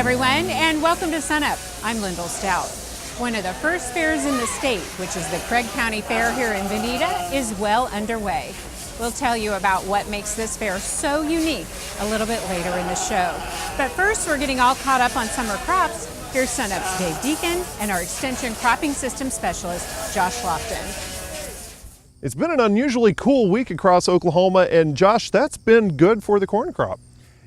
everyone, and welcome to Sunup. I'm Lyndall Stout. One of the first fairs in the state, which is the Craig County Fair here in Veneta, is well underway. We'll tell you about what makes this fair so unique a little bit later in the show. But first, we're getting all caught up on summer crops. Here's Sunup's Dave Deacon and our Extension Cropping System Specialist, Josh Lofton. It's been an unusually cool week across Oklahoma, and Josh, that's been good for the corn crop.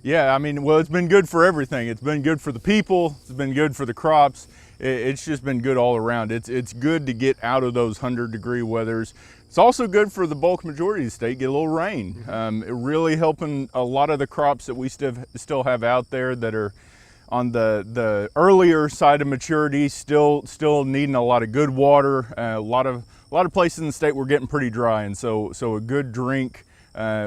Yeah, I mean, well, it's been good for everything. It's been good for the people, it's been good for the crops. It's just been good all around. It's good to get out of those 100-degree weathers. It's also good for the bulk majority of the state, get a little rain. It really helping a lot of the crops that we still have out there that are on the earlier side of maturity, still needing a lot of good water. A lot of places in the state were getting pretty dry, and so a good drink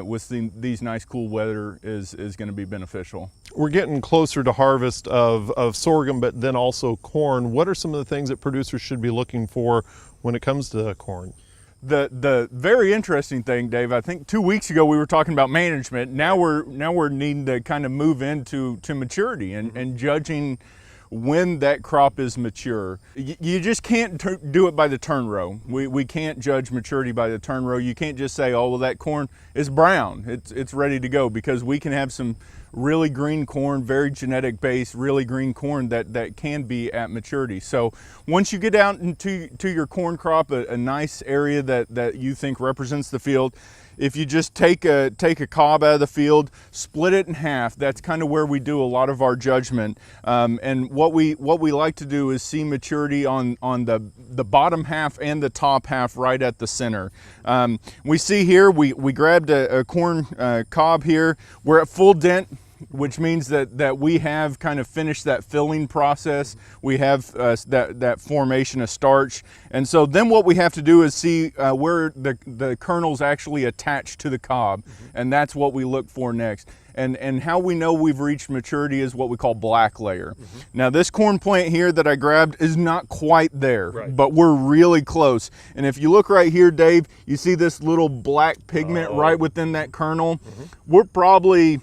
with these nice cool weather is going to be beneficial. We're getting closer to harvest of sorghum, but then also corn. What are some of the things that producers should be looking for when it comes to corn? The very interesting thing, Dave, I think 2 weeks ago we were talking about management. Now we're needing to kind of move into maturity and judging when that crop is mature. You just can't do it by the turn row. We can't judge maturity by the turn row. You can't just say, oh, well, that corn is brown, it's ready to go, because we can have some really green corn, very genetic based, really green corn that can be at maturity. So once you get out into your corn crop, a nice area that you think represents the field, if you just take a cob out of the field, split it in half, that's kind of where we do a lot of our judgment. And what we like to do is see maturity on the bottom half and the top half right at the center. We see here, we grabbed a corn cob here. We're at full dent, which means that we have kind of finished that filling process. We have that formation of starch. And so then what we have to do is see where the kernels actually attach to the cob. And that's what we look for next. And how we know we've reached maturity is what we call black layer. Now this corn plant here that I grabbed is not quite there, but we're really close. And if you look right here, Dave, you see this little black pigment right within that kernel. We're probably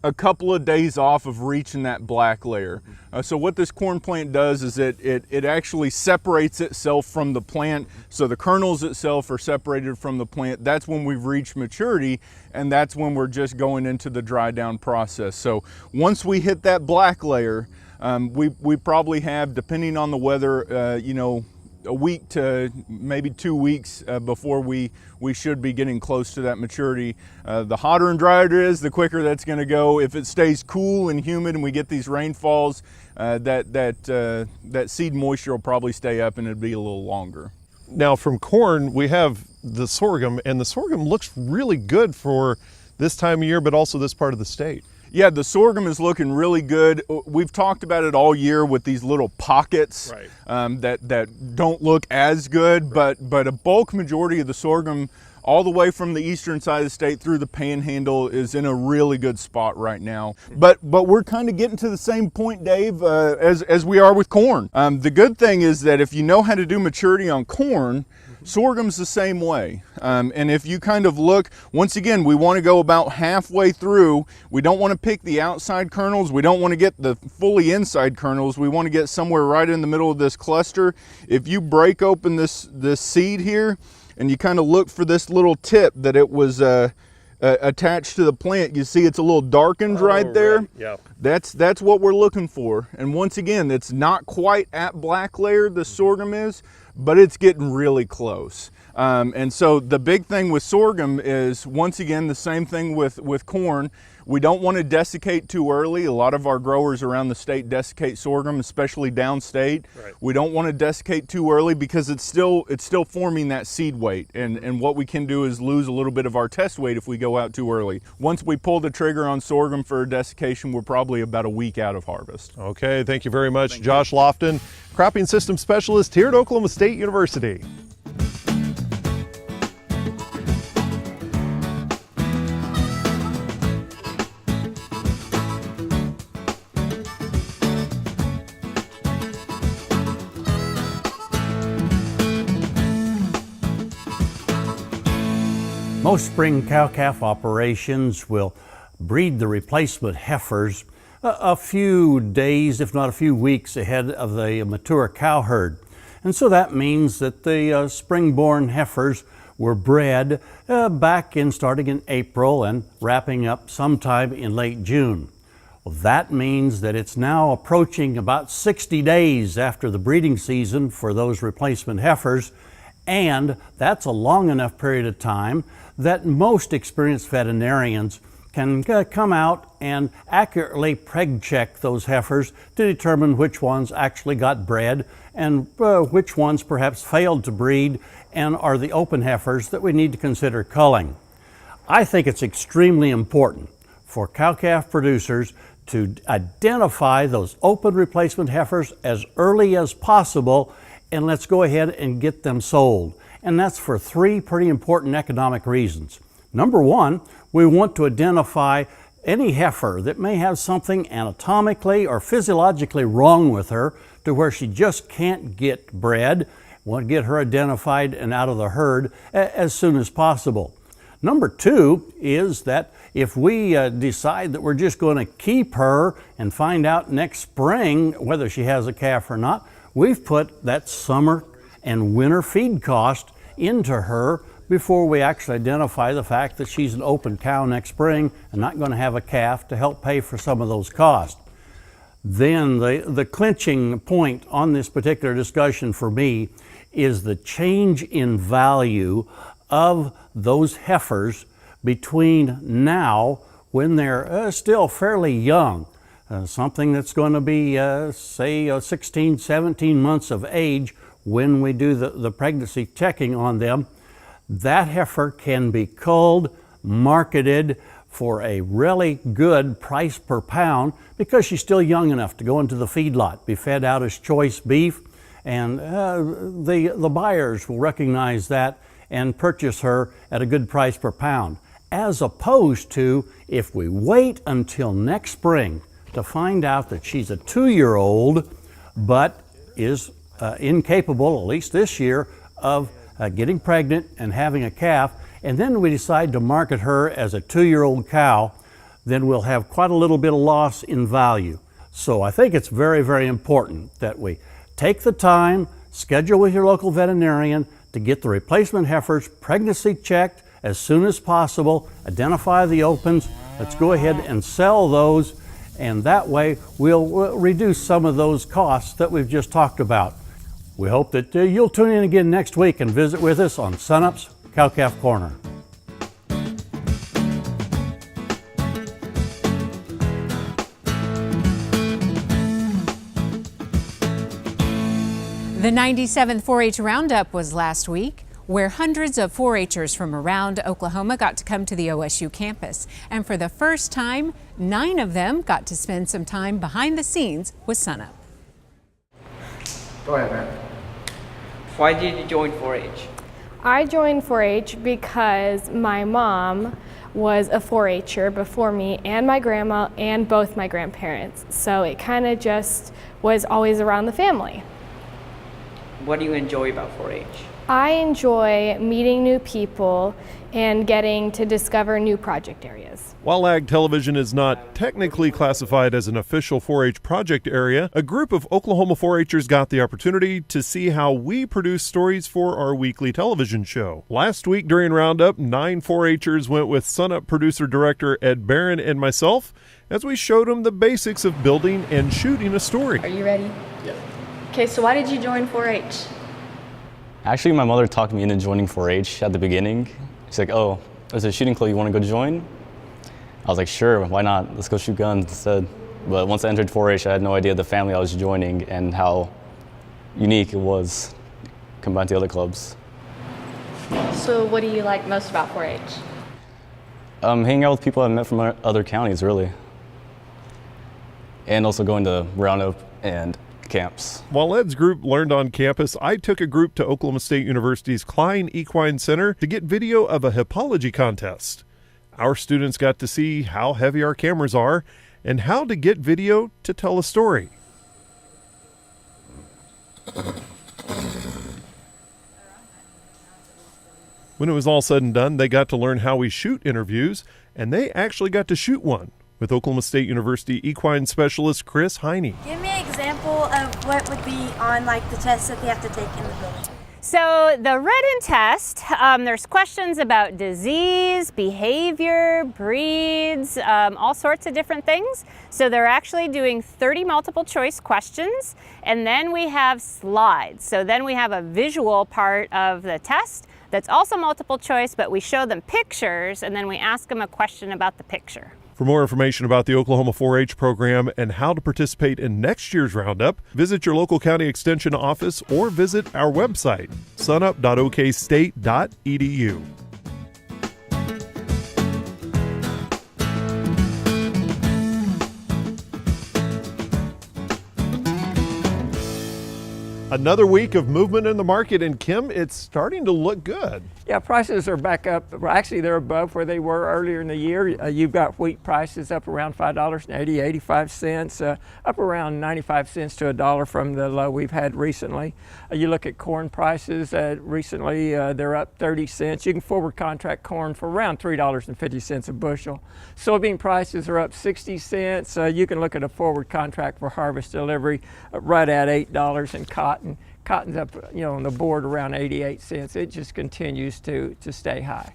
a couple of days off of reaching that black layer. So what this corn plant does is it actually separates itself from the plant. So the kernels itself are separated from the plant. That's when we've reached maturity, and that's when we're just going into the dry down process. So once we hit that black layer, we probably have, depending on the weather, a week to maybe 2 weeks before we should be getting close to that maturity. The hotter and drier it is, the quicker that's going to go. If it stays cool and humid and we get these rainfalls, that seed moisture will probably stay up and it'll be a little longer. Now from corn, we have the sorghum, and the sorghum looks really good for this time of year, but also this part of the state. Yeah, the sorghum is looking really good. We've talked about it all year with these little pockets that don't look as good, but a bulk majority of the sorghum, all the way from the eastern side of the state through the panhandle, is in a really good spot right now. But we're kind of getting to the same point, Dave, as we are with corn. The good thing is that if you know how to do maturity on corn, sorghum's the same way. And if you kind of look, once again, we want to go about halfway through. We don't want to pick the outside kernels. We don't want to get the fully inside kernels. We want to get somewhere right in the middle of this cluster. If you break open this seed here and you kind of look for this little tip that it was attached to the plant, you see it's a little darkened right there. Right. Yeah. That's what we're looking for. And once again, it's not quite at black layer, the sorghum is, but it's getting really close. And so the big thing with sorghum is, once again, the same thing with corn. We don't want to desiccate too early. A lot of our growers around the state desiccate sorghum, especially downstate. We don't want to desiccate too early because it's still forming that seed weight. And what we can do is lose a little bit of our test weight if we go out too early. Once we pull the trigger on sorghum for desiccation, we're probably about a week out of harvest. Okay, thank you very much, Josh Lofton, Cropping System Specialist here at Oklahoma State University. Most spring cow-calf operations will breed the replacement heifers a few days, if not a few weeks ahead of the mature cow herd. And so that means that the spring-born heifers were bred starting in April and wrapping up sometime in late June. Well, that means that it's now approaching about 60 days after the breeding season for those replacement heifers, and that's a long enough period of time that most experienced veterinarians can come out and accurately preg check those heifers to determine which ones actually got bred and which ones perhaps failed to breed and are the open heifers that we need to consider culling. I think it's extremely important for cow-calf producers to identify those open replacement heifers as early as possible, and let's go ahead and get them sold. And that's for three pretty important economic reasons. Number one, we want to identify any heifer that may have something anatomically or physiologically wrong with her to where she just can't get bred. We want to get her identified and out of the herd as soon as possible. Number two is that if we decide that we're just going to keep her and find out next spring whether she has a calf or not, we've put that summer and winter feed cost into her before we actually identify the fact that she's an open cow next spring and not going to have a calf to help pay for some of those costs. Then the clinching point on this particular discussion for me is the change in value of those heifers between now, when they're still fairly young, something that's going to be, say, 16, 17 months of age when we do the pregnancy checking on them. That heifer can be culled, marketed for a really good price per pound because she's still young enough to go into the feedlot, be fed out as choice beef, and the buyers will recognize that and purchase her at a good price per pound. As opposed to if we wait until next spring to find out that she's a 2-year-old but is incapable, at least this year, of getting pregnant and having a calf, and then we decide to market her as a 2-year-old cow, then we'll have quite a little bit of loss in value. So I think it's very, very important that we take the time, schedule with your local veterinarian to get the replacement heifers pregnancy checked as soon as possible, identify the opens, let's go ahead and sell those, and that way we'll reduce some of those costs that we've just talked about. We hope that you'll tune in again next week and visit with us on Sunup's Cow-Calf Corner. The 97th 4-H Roundup was last week, where hundreds of 4-H'ers from around Oklahoma got to come to the OSU campus. And for the first time, 9 of them got to spend some time behind the scenes with Sunup. Go ahead, man. Why did you join 4-H? I joined 4-H because my mom was a 4-H'er before me, and my grandma and both my grandparents. So it kind of just was always around the family. What do you enjoy about 4-H? I enjoy meeting new people and getting to discover new project areas. While Ag Television is not technically classified as an official 4-H project area, a group of Oklahoma 4-H'ers got the opportunity to see how we produce stories for our weekly television show. Last week during Roundup, 9 4-H'ers went with Sunup producer-director Ed Barron and myself as we showed them the basics of building and shooting a story. Are you ready? Yeah. Okay, so why did you join 4-H? Actually, my mother talked me into joining 4-H at the beginning. She's like, oh, there's a shooting club, you want to go join? I was like, sure, why not? Let's go shoot guns instead. But once I entered 4-H, I had no idea the family I was joining and how unique it was compared to other clubs. So what do you like most about 4-H? Hanging out with people I met from other counties, really. And also going to Roundup and camps. While Ed's group learned on campus, I took a group to Oklahoma State University's Klein Equine Center to get video of a hippology contest. Our students got to see how heavy our cameras are and how to get video to tell a story. When it was all said and done, they got to learn how we shoot interviews, and they actually got to shoot one with Oklahoma State University equine specialist Chris Heine. Give me an example of what would be on like the tests that they have to take in the building. So the written test, there's questions about disease, behavior, breeds, all sorts of different things. So they're actually doing 30 multiple choice questions, and then we have slides. So then we have a visual part of the test that's also multiple choice, but we show them pictures and then we ask them a question about the picture. For more information about the Oklahoma 4-H program and how to participate in next year's roundup, visit your local county extension office or visit our website, sunup.okstate.edu. Another week of movement in the market, and Kim, it's starting to look good. Yeah, prices are back up. Well, actually, they're above where they were earlier in the year. You've got wheat prices up around $5.80, 85 cents, up around 95 cents to $1 from the low we've had recently. You look at corn prices recently, they're up 30 cents. You can forward contract corn for around $3.50 a bushel. Soybean prices are up 60 cents. You can look at a forward contract for harvest delivery right at $8, and Cotton's up, on the board around 88 cents. It just continues to stay high.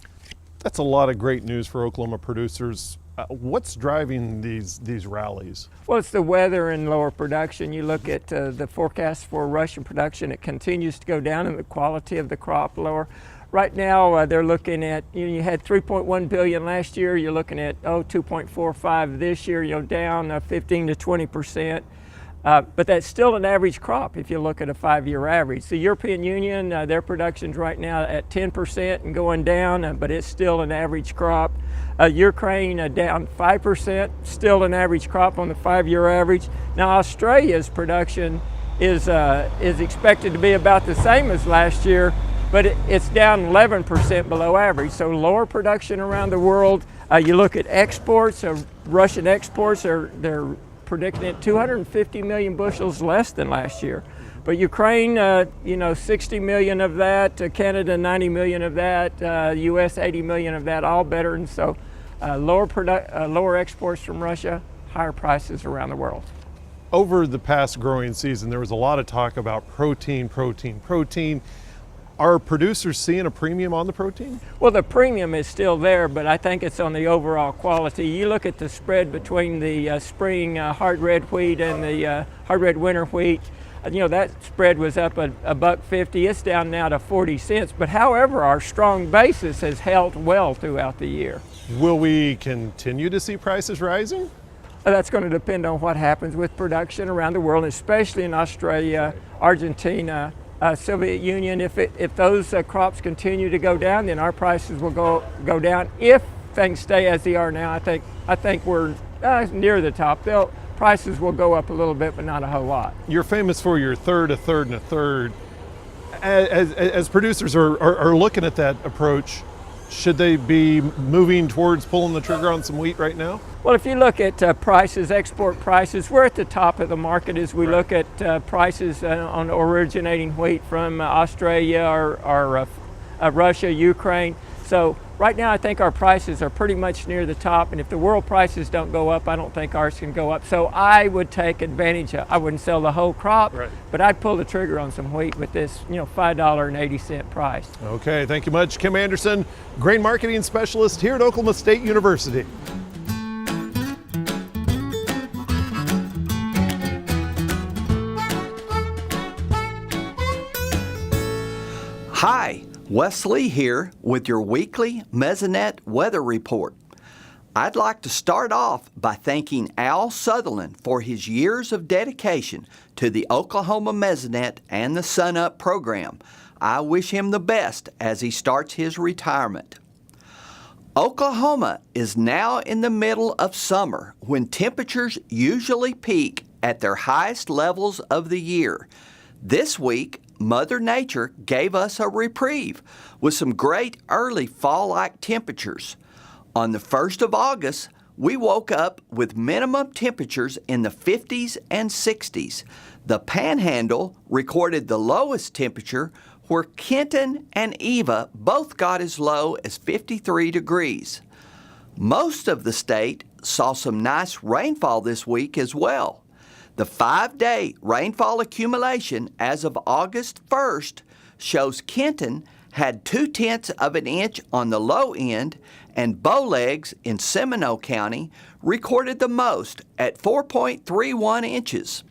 That's a lot of great news for Oklahoma producers. What's driving these rallies? Well, it's the weather and lower production. You look at the forecast for Russian production, it continues to go down, and the quality of the crop lower. Right now, they're looking at, you had 3.1 billion last year. You're looking at 2.45 this year. Down 15 to 20%. But that's still an average crop if you look at a 5-year average. The European Union, their production's right now at 10% and going down, but it's still an average crop. Ukraine down 5%, still an average crop on the 5-year average. Now Australia's production is expected to be about the same as last year, but it's down 11% below average. So lower production around the world. You look at exports, Russian exports they're predicting it 250 million bushels less than last year. But Ukraine, 60 million of that, Canada 90 million of that, US 80 million of that, all better. And so lower exports from Russia, higher prices around the world. Over the past growing season, there was a lot of talk about protein. Are producers seeing a premium on the protein? Well, the premium is still there, but I think it's on the overall quality. You look at the spread between the spring hard red wheat and the hard red winter wheat. That spread was up $1.50. It's down now to 40 cents. But however, our strong basis has held well throughout the year. Will we continue to see prices rising? That's going to depend on what happens with production around the world, especially in Australia, Argentina, Soviet Union. If those crops continue to go down, then our prices will go down. If things stay as they are now, I think we're near the top. Prices will go up a little bit, but not a whole lot. You're famous for your third, a third, and a third. As producers are looking at that approach, should they be moving towards pulling the trigger on some wheat right now? Well, if you look at prices, export prices, we're at the top of the market as we look at prices on originating wheat from Australia or Russia, Ukraine. So right now I think our prices are pretty much near the top, and if the world prices don't go up, I don't think ours can go up. So I would take advantage I wouldn't sell the whole crop, right, but I'd pull the trigger on some wheat with this $5.80 price. Okay, thank you much. Kim Anderson, grain marketing specialist here at Oklahoma State University. Hi, Wesley here with your weekly Mesonet weather report. I'd like to start off by thanking Al Sutherland for his years of dedication to the Oklahoma Mesonet and the Sunup program. I wish him the best as he starts his retirement. Oklahoma is now in the middle of summer when temperatures usually peak at their highest levels of the year. This week, Mother Nature gave us a reprieve with some great early fall-like temperatures. On the 1st of August, we woke up with minimum temperatures in the 50s and 60s. The Panhandle recorded the lowest temperature, where Kenton and Eva both got as low as 53 degrees. Most of the state saw some nice rainfall this week as well. The 5-day rainfall accumulation as of August 1st shows Kenton had 0.2 of an inch on the low end, and Bowlegs in Seminole County recorded the most at 4.31 inches.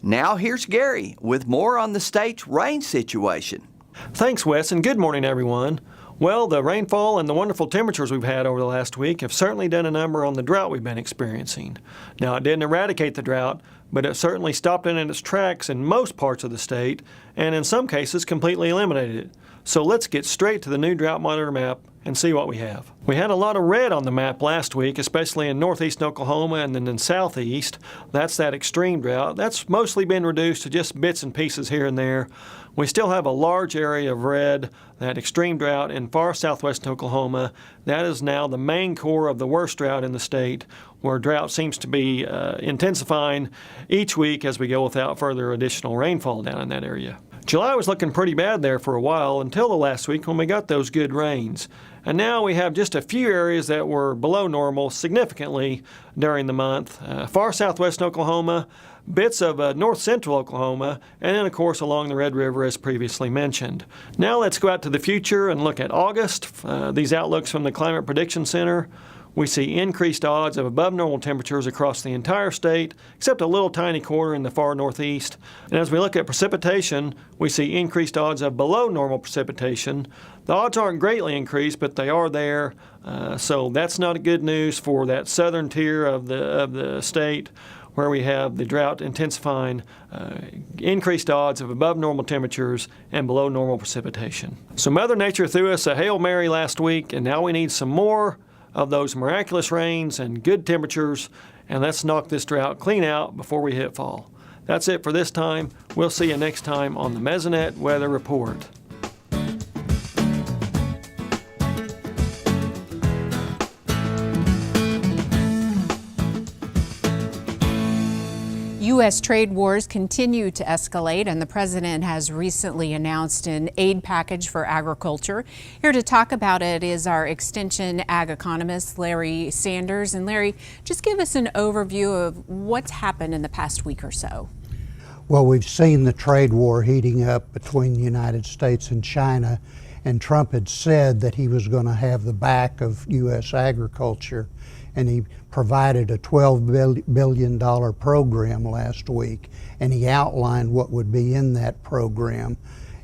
Now here's Gary with more on the state's rain situation. Thanks, Wes, and good morning, everyone. Well, the rainfall and the wonderful temperatures we've had over the last week have certainly done a number on the drought we've been experiencing. Now, it didn't eradicate the drought, but it certainly stopped it in its tracks in most parts of the state, and in some cases completely eliminated it. So let's get straight to the new drought monitor map and see what we have. We had a lot of red on the map last week, especially in northeast Oklahoma and then in southeast. That's that extreme drought. That's mostly been reduced to just bits and pieces here and there. We still have a large area of red, that extreme drought in far southwest Oklahoma. That is now the main core of the worst drought in the state, where drought seems to be intensifying each week as we go without further additional rainfall down in that area. July was looking pretty bad there for a while until the last week when we got those good rains. And now we have just a few areas that were below normal significantly during the month. Far southwest Oklahoma, bits of north central Oklahoma, and then of course along the Red River as previously mentioned. Now let's go out to the future and look at August. These outlooks from the Climate Prediction Center. We see increased odds of above normal temperatures across the entire state, except a little tiny corner in the far northeast. And as we look at precipitation, we see increased odds of below normal precipitation. The odds aren't greatly increased, but they are there. So that's not good news for that southern tier of the state, where we have the drought intensifying, increased odds of above normal temperatures and below normal precipitation. So Mother Nature threw us a Hail Mary last week, and now we need some more of those miraculous rains and good temperatures, and let's knock this drought clean out before we hit fall. That's it for this time. We'll see you next time on the Mesonet Weather Report. U.S. trade wars continue to escalate, and the president has recently announced an aid package for agriculture. Here to talk about it is our Extension Ag economist, Larry Sanders. And Larry, just give us an overview of what's happened in the past week or so. Well, we've seen the trade war heating up between the United States and China, and Trump had said that he was going to have the back of U.S. agriculture, and he provided a $12 billion program last week, and he outlined what would be in that program.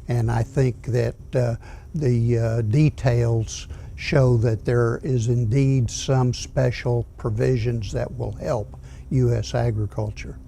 And I think that the details show that there is indeed some special provisions that will help U.S. agriculture.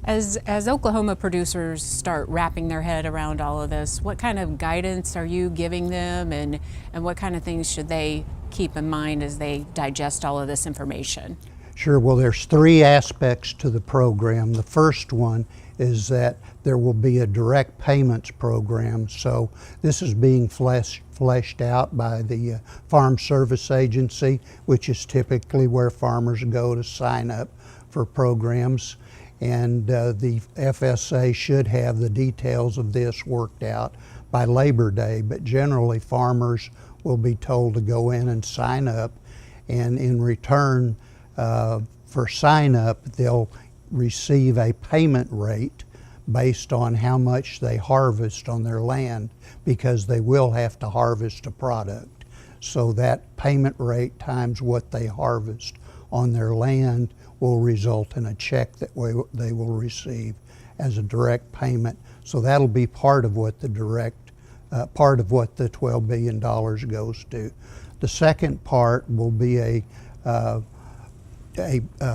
As Oklahoma producers start wrapping their head around all of this, what kind of guidance are you giving them, and what kind of things should they keep in mind as they digest all of this information? Sure. Well, there's three aspects to the program. The first one is that there will be a direct payments program. So this is being fleshed out by the Farm Service Agency, which is typically where farmers go to sign up for programs. And the FSA should have the details of this worked out by Labor Day, but generally farmers will be told to go in and sign up, and in return for sign up they'll receive a payment rate based on how much they harvest on their land, because they will have to harvest a product. So that payment rate times what they harvest on their land will result in a check that they will receive as a direct payment. So that'll be part of what the $12 billion goes to. The second part will be a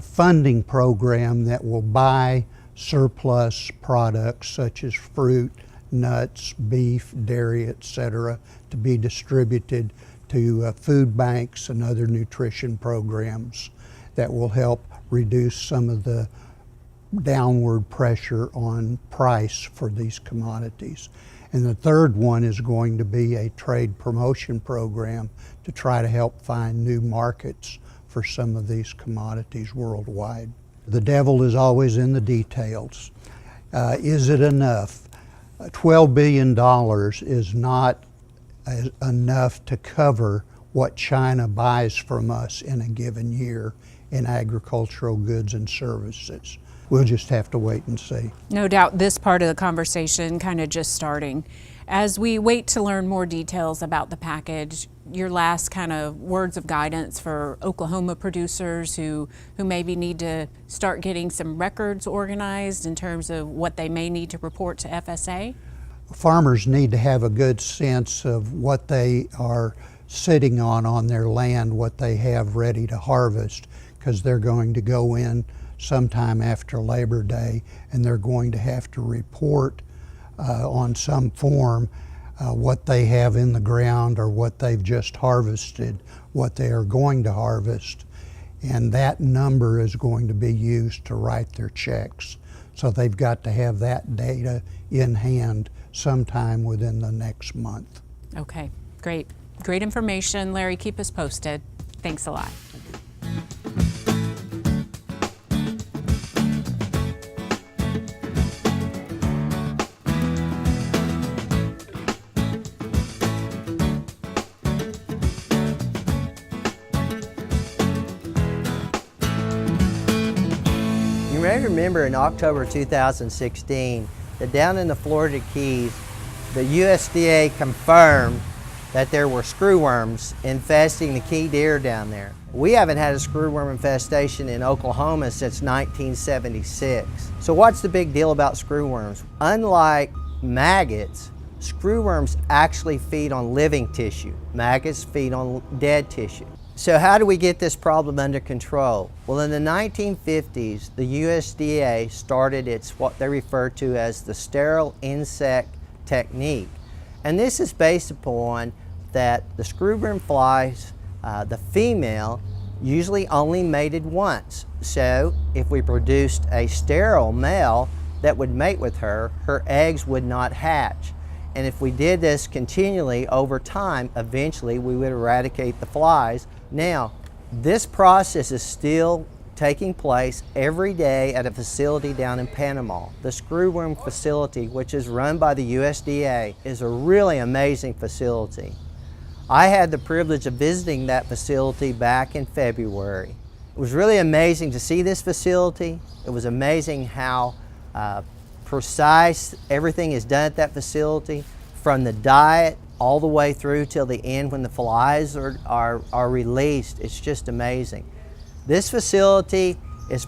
funding program that will buy surplus products such as fruit, nuts, beef, dairy, etc., to be distributed to food banks and other nutrition programs that will help reduce some of the downward pressure on price for these commodities. And the third one is going to be a trade promotion program to try to help find new markets for some of these commodities worldwide. The devil is always in the details. Is it enough? $12 billion is not enough to cover what China buys from us in a given year in agricultural goods and services. We'll just have to wait and see. No doubt this part of the conversation kind of just starting. As we wait to learn more details about the package, your last kind of words of guidance for Oklahoma producers who maybe need to start getting some records organized in terms of what they may need to report to FSA? Farmers need to have a good sense of what they are sitting on their land, what they have ready to harvest, because they're going to go in sometime after Labor Day and they're going to have to report on some form what they have in the ground or what they've just harvested, what they are going to harvest, and that number is going to be used to write their checks. So they've got to have that data in hand sometime within the next month. Okay, great. Great information. Larry, keep us posted. Thanks a lot. You may remember in October 2016 that down in the Florida Keys, the USDA confirmed that there were screwworms infesting the key deer down there. We haven't had a screwworm infestation in Oklahoma since 1976. So what's the big deal about screwworms? Unlike maggots, screwworms actually feed on living tissue. Maggots feed on dead tissue. So how do we get this problem under control? Well, in the 1950s, the USDA started what they refer to as the sterile insect technique. And this is based upon that the screwworm flies, the female, usually only mated once. So if we produced a sterile male that would mate with her, her eggs would not hatch. And if we did this continually over time, eventually we would eradicate the flies. Now, this process is still taking place every day at a facility down in Panama. The screwworm facility, which is run by the USDA, is a really amazing facility. I had the privilege of visiting that facility back in February. It was really amazing to see this facility. It was amazing how precise everything is done at that facility, from the diet all the way through till the end when the flies are released. It's just amazing. This facility is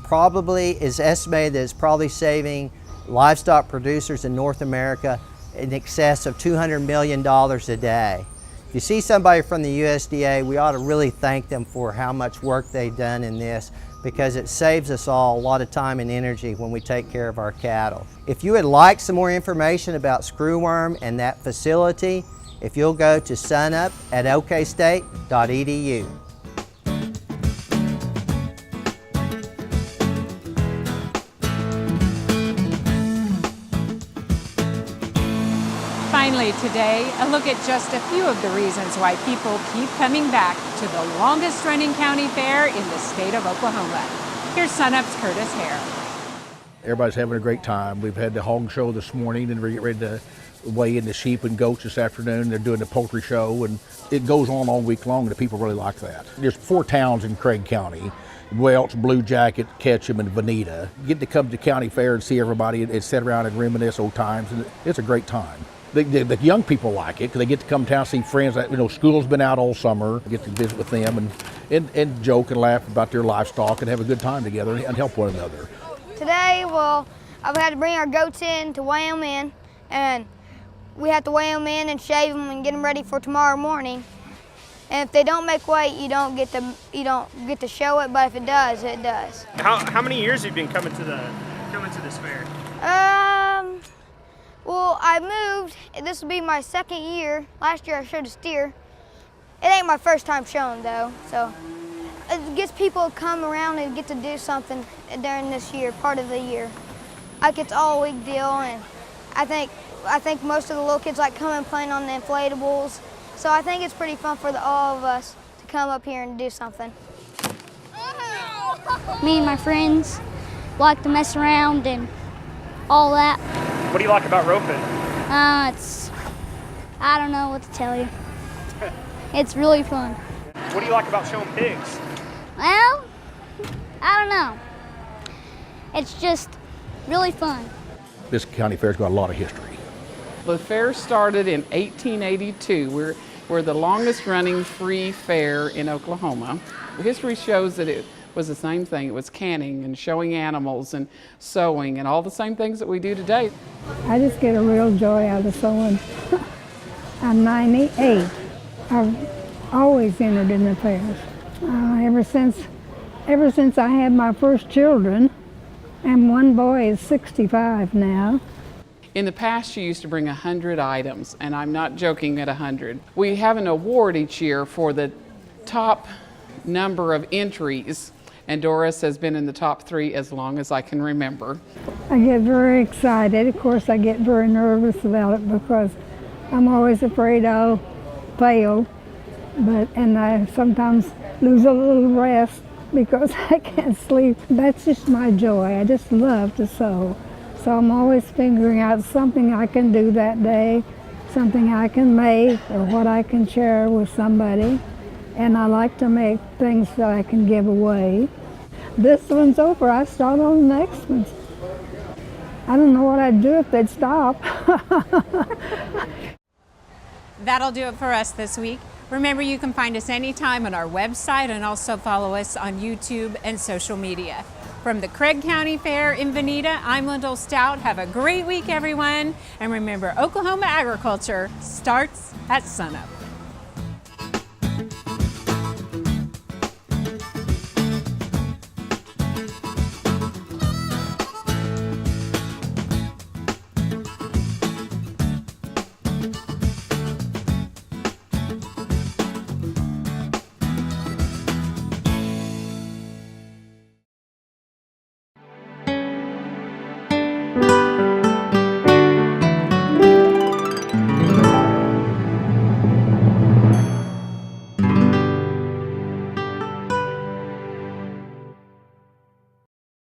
estimated that it's probably saving livestock producers in North America in excess of $200 million a day. If you see somebody from the USDA, we ought to really thank them for how much work they've done in this, because it saves us all a lot of time and energy when we take care of our cattle. If you would like some more information about screwworm and that facility, if you'll go to Sunup at okstate.edu. Finally today, a look at just a few of the reasons why people keep coming back to the longest running county fair in the state of Oklahoma. Here's Sunup's Curtis Hare. Everybody's having a great time. We've had the hog show this morning and we're getting ready to weigh in the sheep and goats this afternoon. They're doing the poultry show and it goes on all week long and the people really like that. There's 4 towns in Craig County: Welch, Blue Jacket, Ketchum, and Veneta. Get to come to the county fair and see everybody and sit around and reminisce old times, and it's a great time. The young people like it because they get to come down, see friends. School's been out all summer. Get to visit with them and joke and laugh about their livestock and have a good time together and help one another. Today, I've had to bring our goats in to weigh them in, and we have to weigh them in and shave them and get them ready for tomorrow morning. And if they don't make weight, you don't get to show it. But if it does, it does. How many years have you been coming to this fair? Well, I moved. This will be my 2nd year. Last year I showed a steer. It ain't my first time showing though, so it gets people to come around and get to do something during this year, part of the year. Like it's all a week deal, and I think most of the little kids like coming and playing on the inflatables. So I think it's pretty fun for all of us to come up here and do something. Me and my friends like to mess around and all that. What do you like about roping? I don't know what to tell you. It's really fun. What do you like about showing pigs? Well, I don't know. It's just really fun. This county fair's got a lot of history. The fair started in 1882. We're the longest running free fair in Oklahoma. History shows that it was the same thing. It was canning and showing animals and sewing and all the same things that we do today. I just get a real joy out of sewing. I'm 98. I've always entered in the fairs. Ever since I had my first children, and one boy is 65 now. In the past, you used to bring 100 items, and I'm not joking at 100. We have an award each year for the top number of entries, and Doris has been in the top 3 as long as I can remember. I get very excited. Of course, I get very nervous about it because I'm always afraid I'll fail, and I sometimes lose a little rest because I can't sleep. That's just my joy. I just love to sew. So I'm always figuring out something I can do that day, something I can make, or what I can share with somebody. And I like to make things that I can give away. This one's over, I start on the next one. I don't know what I'd do if they'd stop. That'll do it for us this week. Remember, you can find us anytime on our website and also follow us on YouTube and social media. From the Craig County Fair in Veneta, I'm Lyndall Stout. Have a great week, everyone. And remember, Oklahoma agriculture starts at sunup.